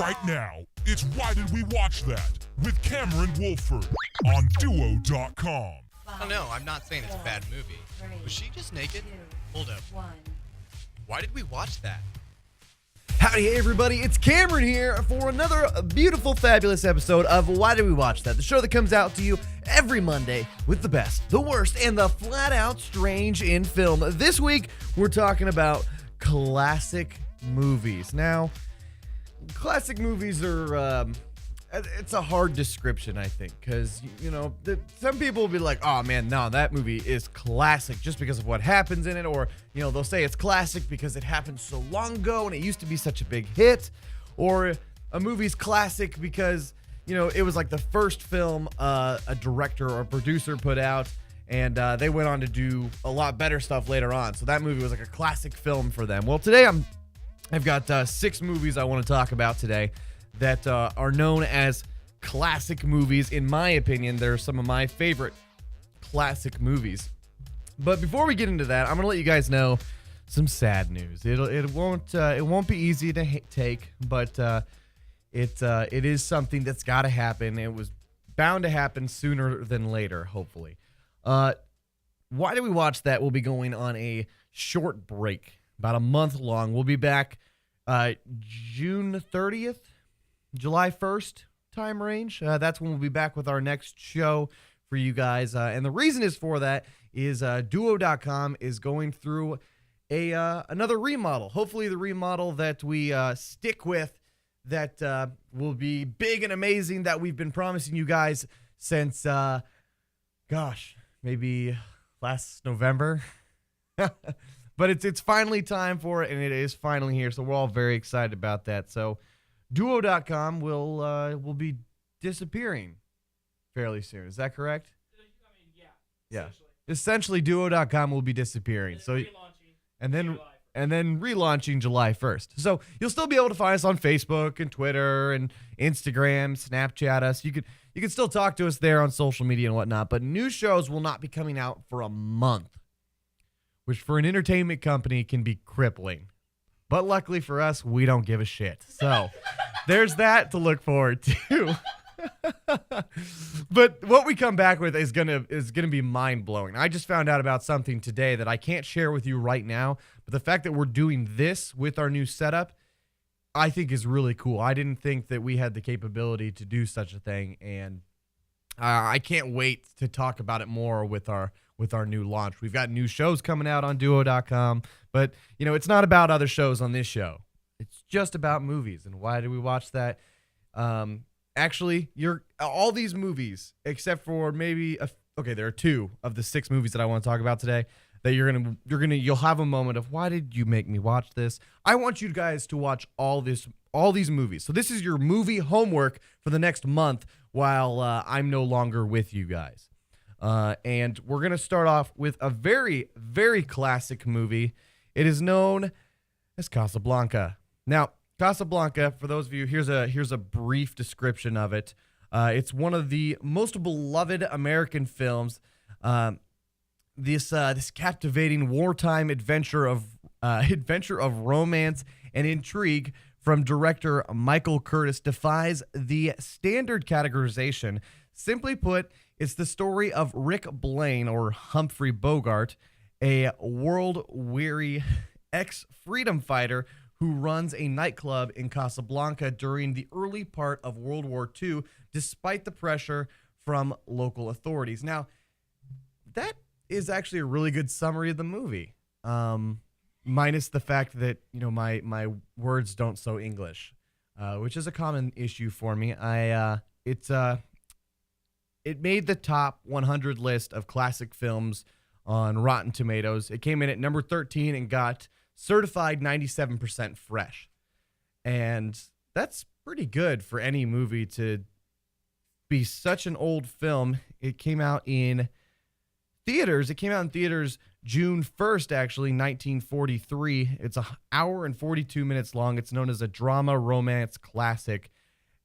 Right now, it's Why Did We Watch That with Cameron Wolford on Duo.com. Oh no, I'm not saying it's a bad movie. Was she just naked? Hold up. Why did we watch that? Howdy, hey everybody, it's Cameron here for another beautiful, fabulous episode of Why Did We Watch That? The show that comes out to you every Monday with the best, the worst, and the flat-out strange in film. This week, we're talking about classic movies. Now, classic movies are, it's a hard description, I think, because, some people will be like, oh man, no, that movie is classic just because of what happens in it, or, they'll say it's classic because it happened so long ago and it used to be such a big hit, or a movie's classic because, it was like the first film a director or producer put out, and they went on to do a lot better stuff later on, so that movie was like a classic film for them. Well, today I've got 6 movies I want to talk about today that are known as classic movies. In my opinion, they're some of my favorite classic movies. But before we get into that, I'm gonna let you guys know some sad news. It won't be easy to take, but it is something that's got to happen. It was bound to happen sooner than later, hopefully. Why Did We Watch That? We'll be going on a short break, about a month long. We'll be back June 30th. July 1st time range. That's when we'll be back with our next show for you guys. And the reason is for that is Duo.com is going through another remodel. Hopefully the remodel that we stick with that will be big and amazing that we've been promising you guys since, maybe last November. But it's finally time for it, and it is finally here. So we're all very excited about that. So Duo.com will be disappearing fairly soon. Is that correct? Yeah. Essentially, Duo.com will be disappearing. And then relaunching July 1st. So you'll still be able to find us on Facebook and Twitter and Instagram, Snapchat us. You can still talk to us there on social media and whatnot. But new shows will not be coming out for a month, which for an entertainment company can be crippling. But luckily for us, we don't give a shit. So there's that to look forward to. But what we come back with is gonna be mind-blowing. I just found out about something today that I can't share with you right now. But the fact that we're doing this with our new setup, I think is really cool. I didn't think that we had the capability to do such a thing. And I can't wait to talk about it more with our new launch. We've got new shows coming out on Duo.com, but it's not about other shows on this show. It's just about movies. And why did we watch that? Actually, all these movies, except for maybe there are 2 of the 6 movies that I want to talk about today that you'll have a moment of, why did you make me watch this? I want you guys to watch all these movies. So this is your movie homework for the next month while I'm no longer with you guys. And we're going to start off with a very, very classic movie. It is known as Casablanca. Now, Casablanca, for those of you, here's a brief description of it. It's one of the most beloved American films. This captivating wartime adventure of romance and intrigue from director Michael Curtis defies the standard categorization. Simply put, it's the story of Rick Blaine, or Humphrey Bogart, a world-weary ex-freedom fighter who runs a nightclub in Casablanca during the early part of World War II, despite the pressure from local authorities. Now, that is actually a really good summary of the movie, minus the fact that my words don't so English, which is a common issue for me. It made the top 100 list of classic films on Rotten Tomatoes. It came in at number 13 and got certified 97% fresh. And that's pretty good for any movie to be such an old film. It came out in theaters. It came out in theaters June 1st, actually, 1943. It's an hour and 42 minutes long. It's known as a drama romance classic.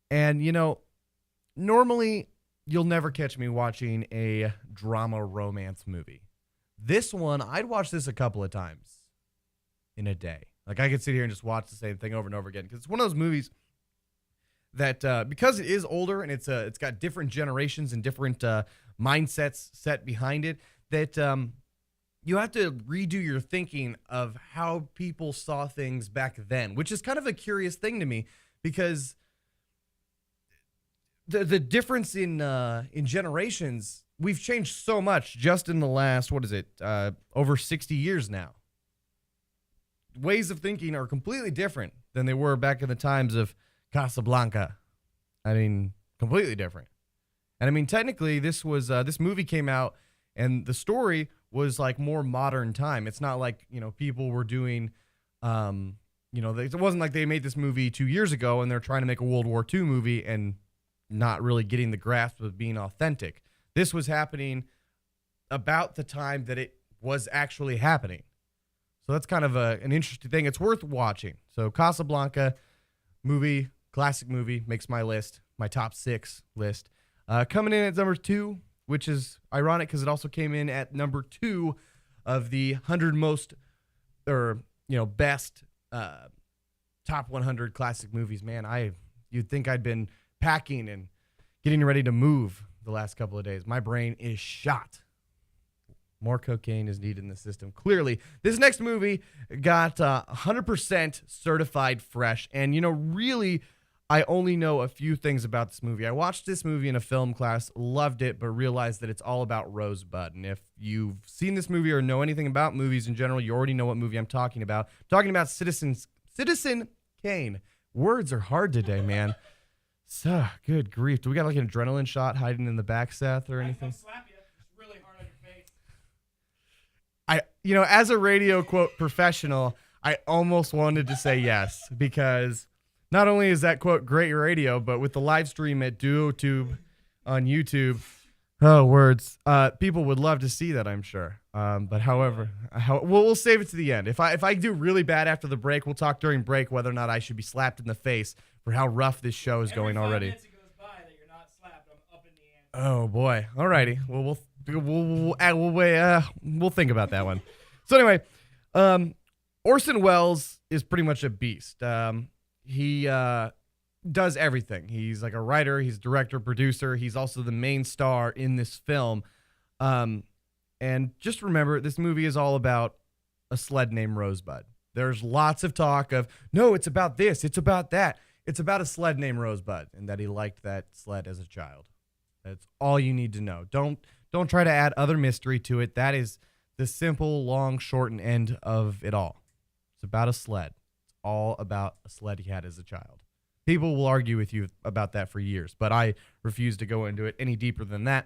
And, normally you'll never catch me watching a drama romance movie. This one, I'd watch this a couple of times in a day. Like, I could sit here and just watch the same thing over and over again, because it's one of those movies that because it is older and it's got different generations and different mindsets set behind it, that you have to redo your thinking of how people saw things back then, which is kind of a curious thing to me because the difference in generations, we've changed so much just in the last, over 60 years now. Ways of thinking are completely different than they were back in the times of Casablanca. I mean, completely different. And I mean, technically, this movie came out, and the story was like more modern time. It's not like, people were doing, it wasn't like they made this movie 2 years ago and they're trying to make a World War II movie and not really getting the grasp of being authentic. This was happening about the time that it was actually happening. So that's kind of an interesting thing. It's worth watching. So Casablanca movie, classic movie, makes my list, my top 6 list. Coming in at number 2, which is ironic because it also came in at number 2 of the 100 most, best top 100 classic movies. Man, you'd think I'd been packing and getting ready to move the last couple of days. My brain is shot. More cocaine is needed in the system. Clearly, this next movie got 100% certified fresh. And, really, I only know a few things about this movie. I watched this movie in a film class, loved it, but realized that it's all about Rosebud. And if you've seen this movie or know anything about movies in general, you already know what movie I'm talking about. I'm talking about Citizen Kane. Words are hard today, man. So, good grief. Do we got like an adrenaline shot hiding in the back, Seth, or anything? I'll slap you. It's really hard on your face. As a radio quote professional, I almost wanted to say yes, because not only is that quote great radio, but with the live stream at DuoTube on YouTube, oh, words, people would love to see that, I'm sure. But however, we'll save it to the end. If I do really bad after the break, we'll talk during break whether or not I should be slapped in the face for how rough this show is going already. Every 5 minutes it goes by that you're not slapped, I'm up in the ante. Oh boy. Alrighty. Well, we'll think about that one. So anyway, Orson Welles is pretty much a beast. He does everything. He's like a writer, he's director, producer. He's also the main star in this film. And just remember, this movie is all about a sled named Rosebud. There's lots of talk of, no, it's about this, it's about that. It's about a sled named Rosebud and that he liked that sled as a child. That's all you need to know. Don't try to add other mystery to it. That is the simple, long, short, and end of it all. It's about a sled. It's all about a sled he had as a child. People will argue with you about that for years, but I refuse to go into it any deeper than that.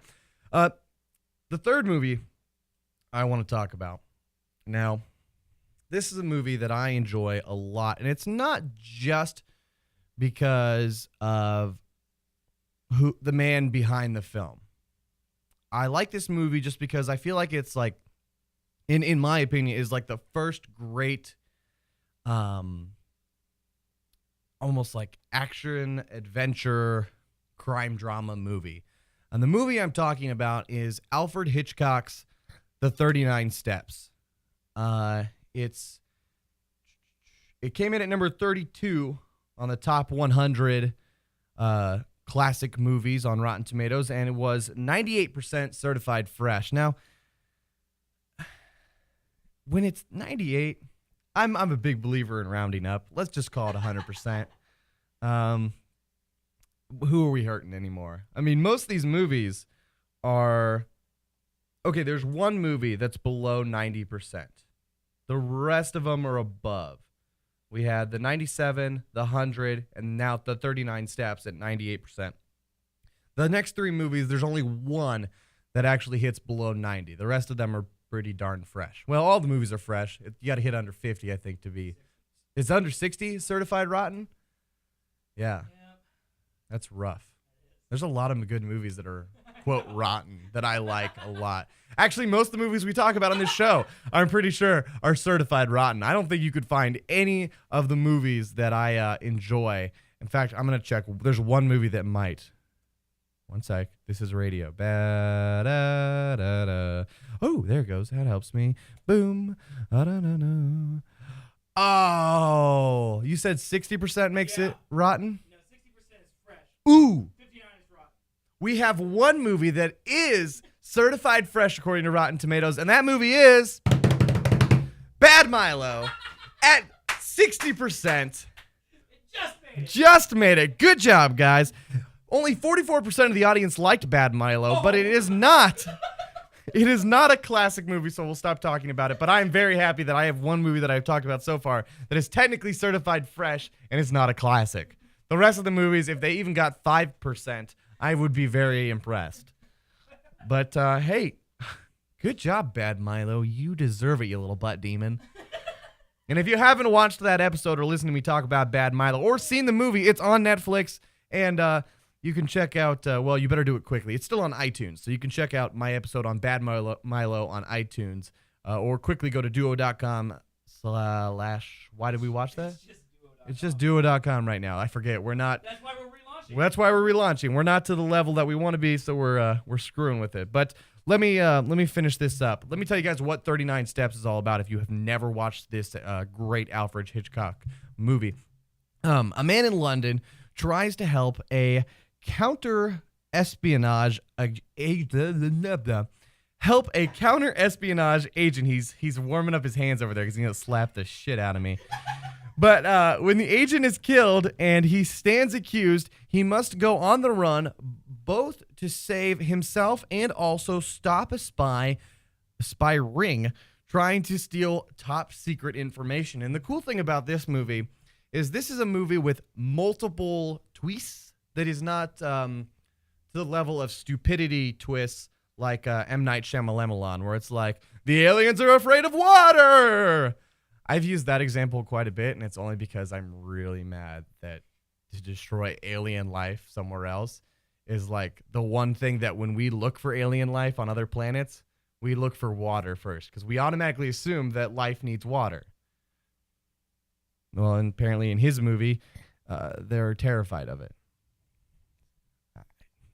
The third movie I want to talk about. Now, this is a movie that I enjoy a lot, and it's not just because of who the man behind the film. I like this movie just because I feel like it's like, in my opinion, is like the first great, almost like action, adventure, crime drama movie. And the movie I'm talking about is Alfred Hitchcock's The 39 Steps. It came in at number 32 on the top 100 classic movies on Rotten Tomatoes, and it was 98% certified fresh. Now, when it's 98, I'm a big believer in rounding up. Let's just call it 100%. Who are we hurting anymore? I mean, most of these movies are... Okay, there's one movie that's below 90%. The rest of them are above. We had the 97, the 100, and now the 39 Steps at 98%. The next 3 movies, there's only one that actually hits below 90. The rest of them are pretty darn fresh. Well, all the movies are fresh. You got to hit under 50, I think, to be... It's under 60 certified rotten? Yeah. That's rough. There's a lot of good movies that are, quote, rotten that I like a lot. Actually, most of the movies we talk about on this show, I'm pretty sure, are certified rotten. I don't think you could find any of the movies that I enjoy. In fact, I'm going to check. There's one movie that might. One sec. This is radio. Ba-da-da-da. Oh, there it goes. That helps me. Boom. Da-da-da-da. Oh, you said 60% makes it rotten? No, 60% is Ooh. 59 is rotten. We have one movie that is certified fresh according to Rotten Tomatoes, and that movie is Bad Milo at 60%. Just made it. Just made it. Good job, guys. Only 44% of the audience liked Bad Milo, but it is not. It is not a classic movie, so we'll stop talking about it. But I am very happy that I have one movie that I've talked about so far that is technically certified fresh and is not a classic. The rest of the movies, if they even got 5%, I would be very impressed. But, hey, good job, Bad Milo. You deserve it, you little butt demon. And if you haven't watched that episode or listened to me talk about Bad Milo or seen the movie, it's on Netflix, and you can check out, well, you better do it quickly. It's still on iTunes, so you can check out my episode on Bad Milo on iTunes, or quickly go to duo.com/. Why did we watch that? It's just duo.com right now. I forget. We're not. That's why we're relaunching. That's why we're relaunching. We're not to the level that we want to be, so we're screwing with it. But let me finish this up. Let me tell you guys what 39 Steps is all about if you have never watched this great Alfred Hitchcock movie. A man in London tries to help a counter-espionage agent. He's warming up his hands over there because he's going to slap the shit out of me. But when the agent is killed and he stands accused, he must go on the run both to save himself and also stop a spy ring trying to steal top secret information. And the cool thing about this movie is this is a movie with multiple twists that is not to the level of stupidity twists like M. Night Shyamalan, where it's like, the aliens are afraid of water. I've used that example quite a bit, and it's only because I'm really mad that to destroy alien life somewhere else is like the one thing that when we look for alien life on other planets, we look for water first, because we automatically assume that life needs water. Well, and apparently in his movie, they're terrified of it.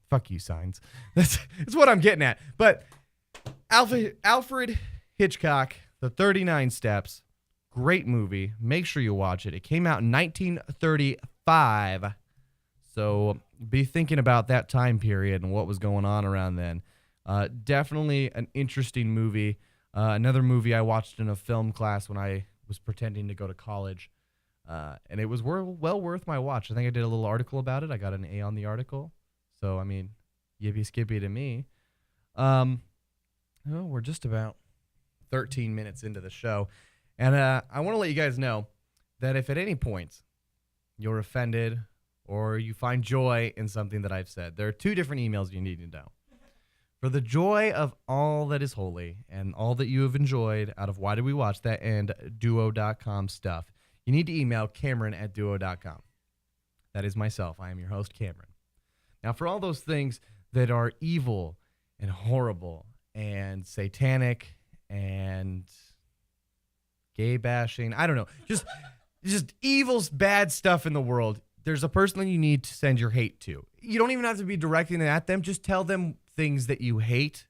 Fuck you, signs. That's what I'm getting at. But Alfred Hitchcock, The 39 Steps, great movie. Make sure you watch it. It came out in 1935. So be thinking about that time period and what was going on around then. Definitely an interesting movie. Another movie I watched in a film class when I was pretending to go to college. And it was well worth my watch. I think I did a little article about it. I got an A on the article. So, I mean, yippee skippy to me. We're just about 13 minutes into the show. And I want to let you guys know that if at any point you're offended or you find joy in something that I've said, there are two different emails you need to know. For the joy of all that is holy and all that you have enjoyed out of Why Did We Watch That and Duo.com stuff, you need to email Cameron@duo.com. That is myself. I am your host, Cameron. Now, for all those things that are evil and horrible and satanic and gay bashing, I don't know, just evil, bad stuff in the world, there's a person that you need to send your hate to. You don't even have to be directing it at them. Just tell them things that you hate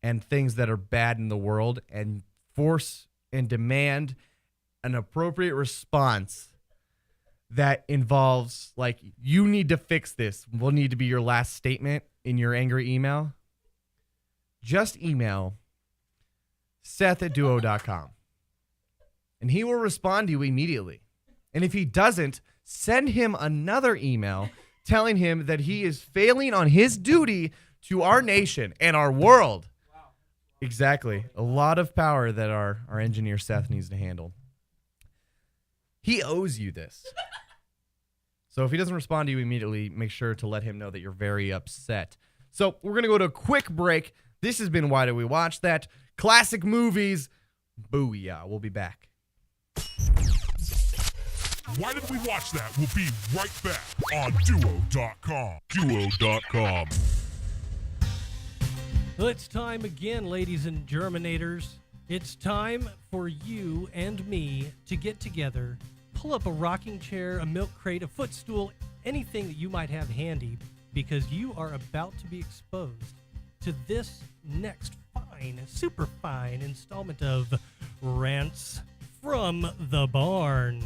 and things that are bad in the world and force and demand an appropriate response that involves, like, you need to fix this, will need to be your last statement in your angry email. Just email Seth@duo.com. And he will respond to you immediately. And if he doesn't, send him another email telling him that he is failing on his duty to our nation and our world. Wow. Exactly. A lot of power that our engineer Seth needs to handle. He owes you this. So if he doesn't respond to you immediately, make sure to let him know that you're very upset. So we're going to go to a quick break. This has been Why Did We Watch That? Classic movies. Booyah. We'll be back. Why Did We Watch That? We'll be right back on Duo.com. Duo.com. Well, it's time again, ladies and Germinators. It's time for you and me to get together, pull up a rocking chair, a milk crate, a footstool, anything that you might have handy, because you are about to be exposed to this next fine, super fine installment of Rants from the Barn.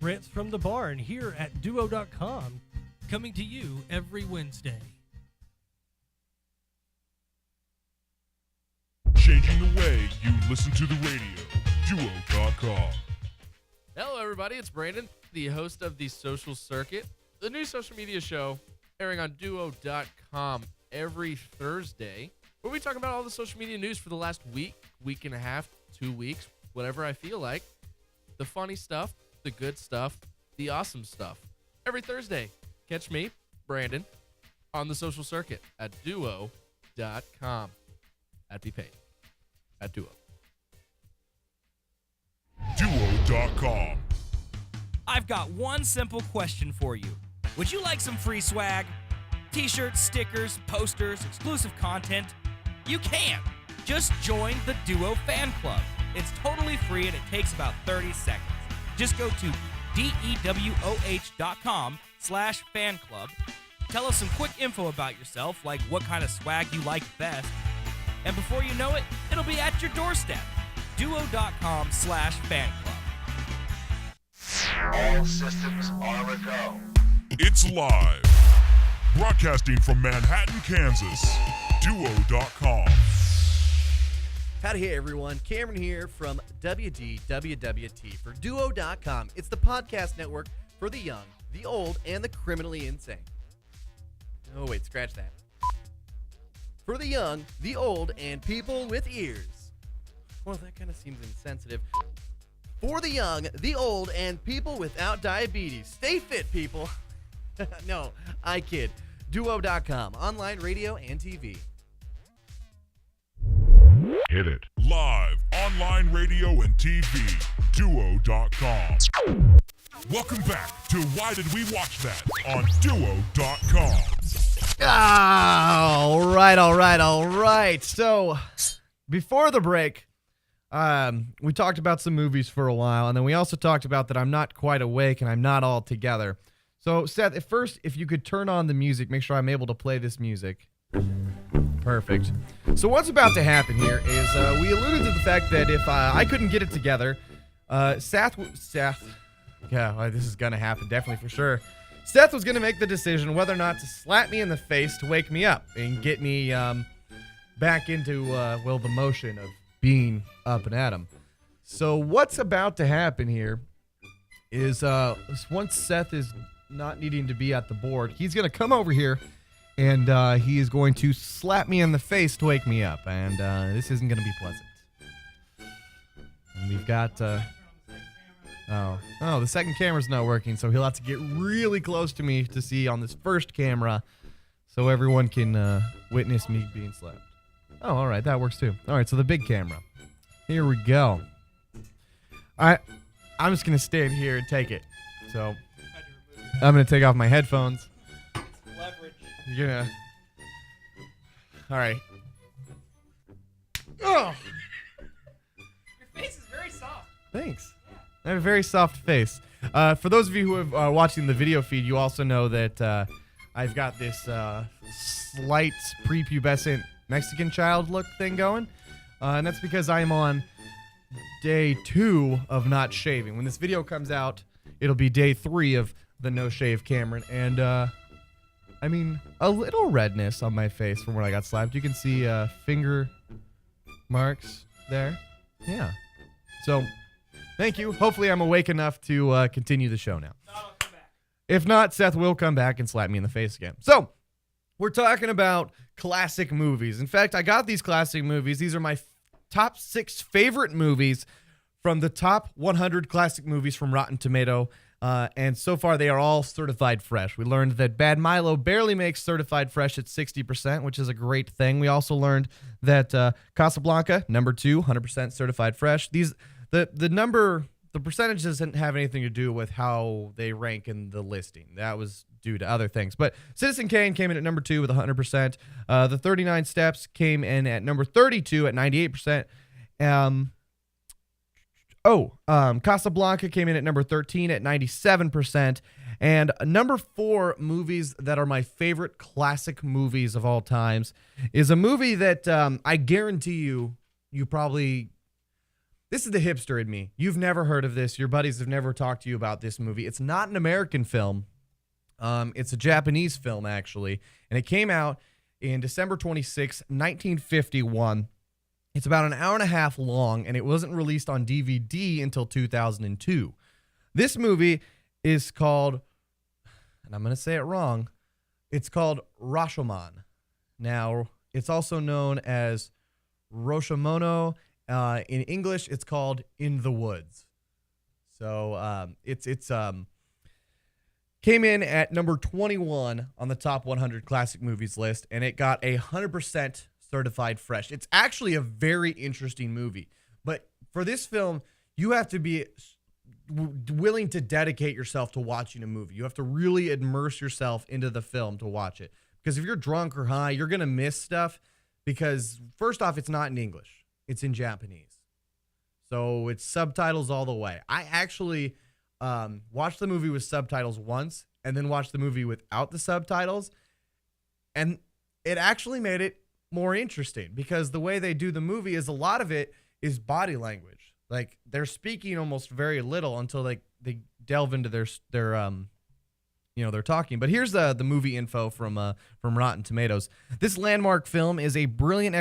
Rants from the Barn here at Duo.com, coming to you every Wednesday. Changing the way you listen to the radio. Duo.com. Hello, everybody. It's Brandon, the host of The Social Circuit, the new social media show airing on Duo.com every Thursday, where we talk about all the social media news for the last week, week and a half, 2 weeks, whatever I feel like. The funny stuff, the good stuff, the awesome stuff. Every Thursday, catch me, Brandon, on The Social Circuit at Duo.com. At Be Paid. At Duo. Duo.com. I've got one simple question for you. Would you like some free swag? T-shirts, stickers, posters, exclusive content? You can. Just join the Duo Fan Club. It's totally free and it takes about 30 seconds. Just go to DEWOH.com/fan club. Tell us some quick info about yourself, like what kind of swag you like best. And before you know it, it'll be at your doorstep. Duo.com/fan club. All systems are a go. It's live. Broadcasting from Manhattan, Kansas. Duo.com. Howdy, hey everyone. Cameron here from WDWWT for Duo.com. It's the podcast network for the young, the old, and the criminally insane. Oh, wait, scratch that. For the young, the old, and people with ears. Well, that kind of seems insensitive. For the young, the old, and people without diabetes. Stay fit, people. No, I kid. Duo.com, online radio and TV. Hit it. Live, online radio and TV. Duo.com. Welcome back to Why Did We Watch That on Duo.com. All right. So, before the break, we talked about some movies for a while, and then we also talked about that I'm not quite awake and I'm not all together. So, Seth, at first, if you could turn on the music, make sure I'm able to play this music. Perfect. So what's about to happen here is we alluded to the fact that if I couldn't get it together, Seth, yeah, this is going to happen, definitely for sure. Seth was going to make the decision whether or not to slap me in the face to wake me up and get me back into, the motion of being up and at him. So what's about to happen here is once Seth is not needing to be at the board, he's going to come over here and he is going to slap me in the face to wake me up. And this isn't going to be pleasant. And we've got... the second camera's not working, so he'll have to get really close to me to see on this first camera so everyone can witness me being slapped. Oh, all right, that works too. All right, so the big camera. Here we go. I'm just going to stand here and take it. So I'm going to take off my headphones. Leverage. You're gonna... All right. Oh! Your face is very soft. Thanks. I have a very soft face. For those of you who are watching the video feed, you also know that I've got this slight prepubescent Mexican child look thing going. And that's because I'm on day 2 of not shaving. When this video comes out, it'll be day 3 of the no shave Cameron. And, I mean, a little redness on my face from where I got slapped. You can see finger marks there. Yeah. So... thank you. Hopefully I'm awake enough to continue the show now. If not, Seth will come back and slap me in the face again. So, we're talking about classic movies. In fact, I got these classic movies. These are my top 6 favorite movies from the top 100 classic movies from Rotten Tomato. And so far, they are all certified fresh. We learned that Bad Milo barely makes certified fresh at 60%, which is a great thing. We also learned that Casablanca, number 2, 100% certified fresh. The percentage doesn't have anything to do with how they rank in the listing. That was due to other things. But Citizen Kane came in at number 2 with 100%. The 39 Steps came in at number 32 at 98%. Casablanca came in at number 13 at 97%. And number 4 movies that are my favorite classic movies of all times is a movie that I guarantee you probably... this is the hipster in me. You've never heard of this. Your buddies have never talked to you about this movie. It's not an American film. It's a Japanese film, actually, and it came out in December 26, 1951. It's about an hour and a half long, and it wasn't released on DVD until 2002. This movie is called, and I'm going to say it wrong, it's called Rashomon. Now, it's also known as Roshomono. In English, it's called In the Woods. So it's came in at number 21 on the top 100 classic movies list, and it got 100% certified fresh. It's actually a very interesting movie, but for this film, you have to be willing to dedicate yourself to watching a movie. You have to really immerse yourself into the film to watch it, because if you're drunk or high, you're going to miss stuff, because first off, it's not in English. It's in Japanese. So it's subtitles all the way. I actually watched the movie with subtitles once and then watched the movie without the subtitles, and it actually made it more interesting, because the way they do the movie is a lot of it is body language. Like, they're speaking almost very little until they delve into their they're talking. But here's the movie info from Rotten Tomatoes. This landmark film is a brilliant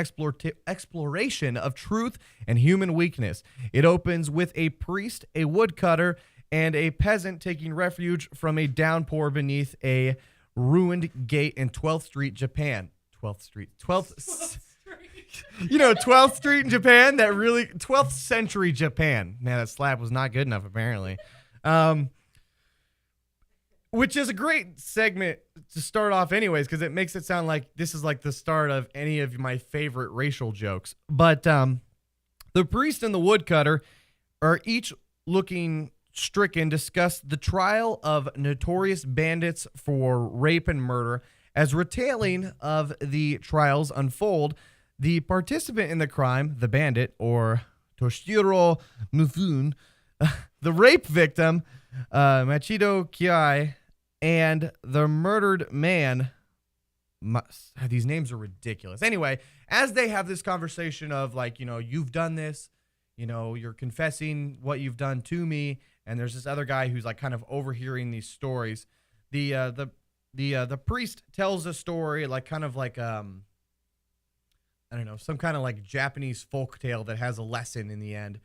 exploration of truth and human weakness. It opens with a priest, a woodcutter, and a peasant taking refuge from a downpour beneath a ruined gate in 12th Street, Japan. 12th Street. 12th You know, 12th Street in Japan, 12th century Japan. Man, that slap was not good enough, apparently. Which is a great segment to start off anyways, because it makes it sound like this is like the start of any of my favorite racial jokes. But the priest and the woodcutter are each looking stricken, discuss the trial of notorious bandits for rape and murder. As retailing of the trials unfold, the participant in the crime, the bandit, or Toshiro Mifune, the rape victim, Machido Kiai, and the murdered man, these names are ridiculous. Anyway, as they have this conversation of, like, you know, you've done this, you know, you're confessing what you've done to me, and there's this other guy who's like kind of overhearing these stories. The priest tells a story, like kind of like I don't know, some kind of like Japanese folk tale that has a lesson in the end.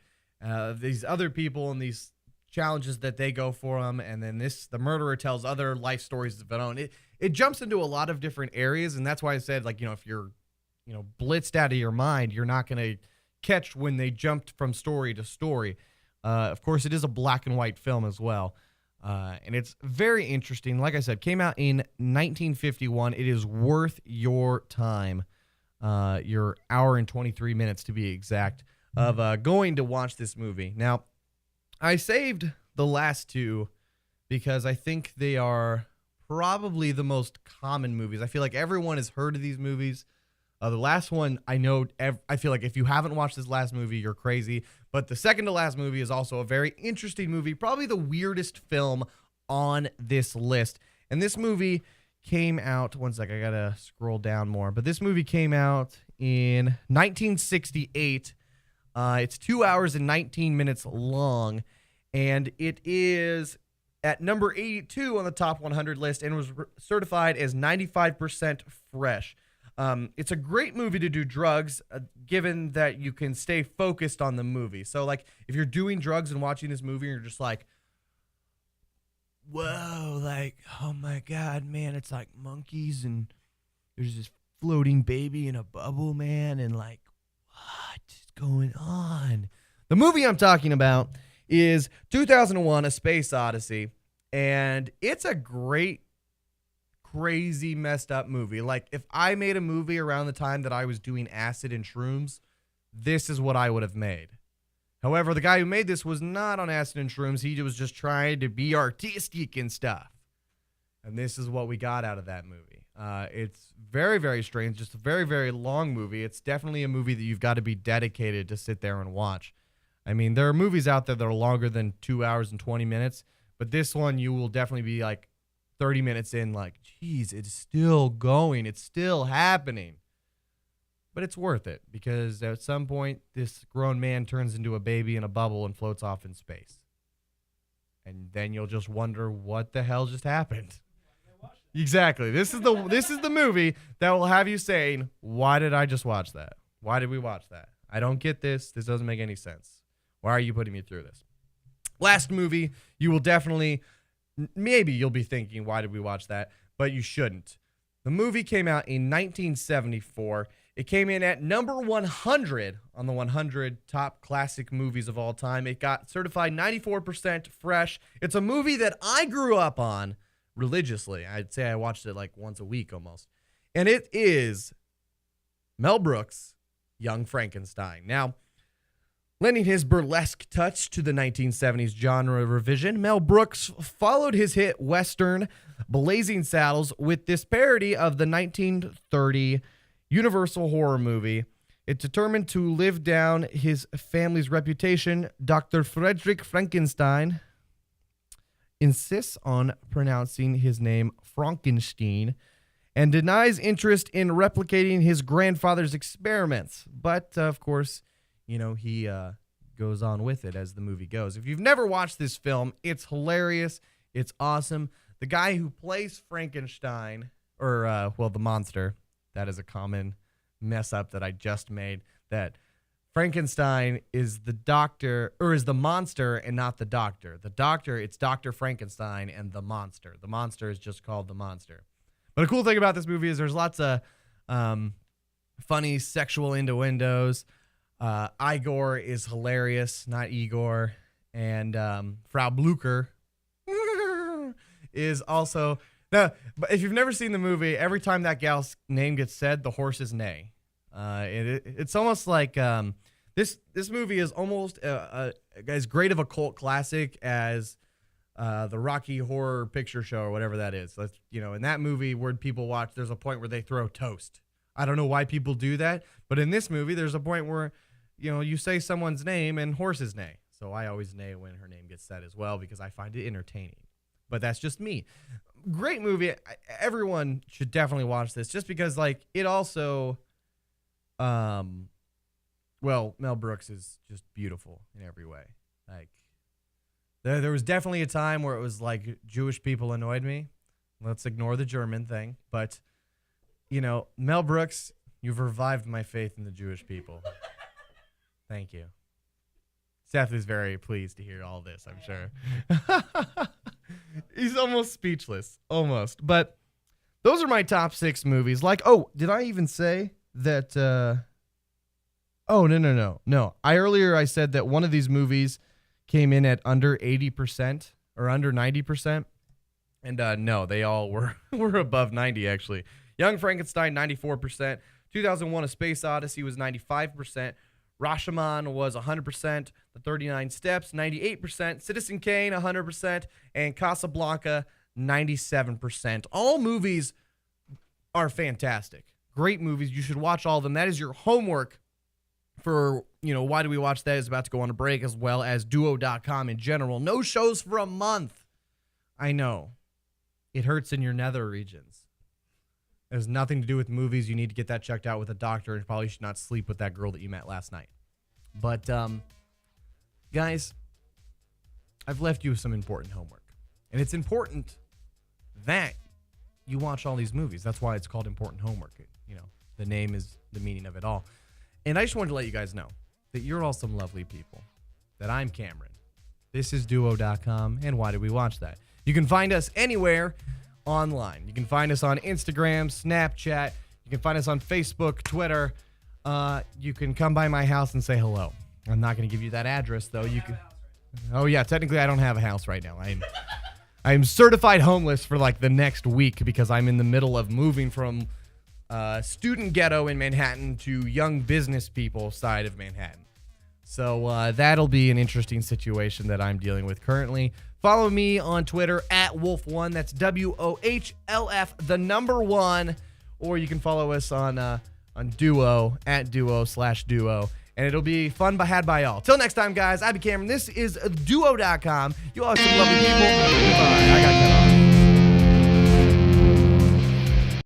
These other people and these challenges that they go for them, and then the murderer tells other life stories of their own. It jumps into a lot of different areas, and that's why I said, like, you know, if you're, you know, blitzed out of your mind, you're not going to catch when they jumped from story to story. Of course, it is a black and white film as well. And it's very interesting. Like I said, came out in 1951. It is worth your time, your hour and 23 minutes to be exact, of going to watch this movie. Now, I saved the last two because I think they are probably the most common movies. I feel like everyone has heard of these movies. The last one, I know, I feel like if you haven't watched this last movie, you're crazy. But the second to last movie is also a very interesting movie, probably the weirdest film on this list. And this movie came out, one sec, I gotta scroll down more. But this movie came out in 1968. It's 2 hours and 19 minutes long, and it is at number 82 on the top 100 list and was certified as 95% fresh. It's a great movie to do drugs, given that you can stay focused on the movie. So, like, if you're doing drugs and watching this movie and you're just like, whoa, like, oh my God, man, it's like monkeys and there's this floating baby in a bubble, man, and like, what is going on? The movie I'm talking about is 2001: A Space Odyssey, and it's a great, crazy, messed up movie. Like, if I made a movie around the time that I was doing acid and shrooms, this is what I would have made. However, the guy who made this was not on acid and shrooms. He was just trying to be artistic and stuff. And this is what we got out of that movie. It's very, very strange. Just a very, very long movie. It's definitely a movie that you've got to be dedicated to sit there and watch. I mean, there are movies out there that are longer than 2 hours and 20 minutes, but this one you will definitely be like 30 minutes in, like, geez, it's still going. It's still happening. But it's worth it, because at some point, this grown man turns into a baby in a bubble and floats off in space. And then you'll just wonder what the hell just happened. Exactly. This is the movie that will have you saying, "Why did I just watch that? Why did we watch that? I don't get this. This doesn't make any sense. Why are you putting me through this?" Last movie, you will definitely, maybe you'll be thinking, "Why did we watch that?" But you shouldn't. The movie came out in 1974. It came in at number 100 on the 100 top classic movies of all time. It got certified 94% fresh. It's a movie that I grew up on religiously. I'd say I watched it like once a week almost. And it is Mel Brooks' Young Frankenstein. Now, lending his burlesque touch to the 1970s genre revision, Mel Brooks followed his hit Western Blazing Saddles with this parody of the 1930 Universal horror movie. It determined to live down his family's reputation. Dr. Frederick Frankenstein insists on pronouncing his name Frankenstein and denies interest in replicating his grandfather's experiments. But, of course, you know, he goes on with it as the movie goes. If you've never watched this film, it's hilarious. It's awesome. The guy who plays Frankenstein, or, the monster, that is a common mess up that I just made, that Frankenstein is the doctor, or is the monster and not the doctor. The doctor, it's Dr. Frankenstein, and the monster. The monster is just called the monster. But a cool thing about this movie is there's lots of funny sexual innuendos. Igor is hilarious, not Igor. And Frau Blucher is also... Now, but if you've never seen the movie, every time that gal's name gets said, the horses neigh. It's almost like this movie is almost as great of a cult classic as the Rocky Horror Picture Show or whatever that is. That's, you know, in that movie where people watch, there's a point where they throw toast. I don't know why people do that, but in this movie, there's a point where, you know, you say someone's name and horses neigh. So I always neigh when her name gets said as well because I find it entertaining. But that's just me. Great movie. Everyone should definitely watch this just because, like, it also, Mel Brooks is just beautiful in every way. Like, there was definitely a time where it was like Jewish people annoyed me. Let's ignore the German thing. But, you know, Mel Brooks, you've revived my faith in the Jewish people. Thank you. Seth is very pleased to hear all this, I'm sure. He's almost speechless. Almost. But those are my top 6 movies. Like, oh, did I even say that? Oh, no. I said that one of these movies came in at under 80% or under 90%. And no, they all were above 90, actually. Young Frankenstein, 94%. 2001: A Space Odyssey was 95%. Rashomon was 100%, The 39 Steps, 98%, Citizen Kane, 100%, and Casablanca, 97%. All movies are fantastic. Great movies. You should watch all of them. That is your homework for, you know, Why Do We Watch That is about to go on a break, as well as Duo.com in general. No shows for a month. I know. It hurts in your nether regions. It has nothing to do with movies. You need to get that checked out with a doctor, and probably should not sleep with that girl that you met last night. But, guys, I've left you with some important homework. And it's important that you watch all these movies. That's why it's called important homework. You know, the name is the meaning of it all. And I just wanted to let you guys know that you're all some lovely people, that I'm Cameron. This is Duo.com, and Why Did We Watch That? You can find us anywhere online. You can find us on Instagram, Snapchat. You can find us on Facebook, Twitter. You can come by my house and say hello. I'm not going to give you that address, though. You can. Oh yeah, technically I don't have a house right now. I'm certified homeless for like the next week because I'm in the middle of moving from student ghetto in Manhattan to young business people side of Manhattan. So that'll be an interesting situation that I'm dealing with currently. Follow me on Twitter at Wolf1. That's WOHLF, the number 1. Or you can follow us on Duo at Duo/Duo. And it'll be fun had by all. Till next time, guys, I've been Cameron. This is Duo.com. You all have some lovely people. Goodbye. I got cut off.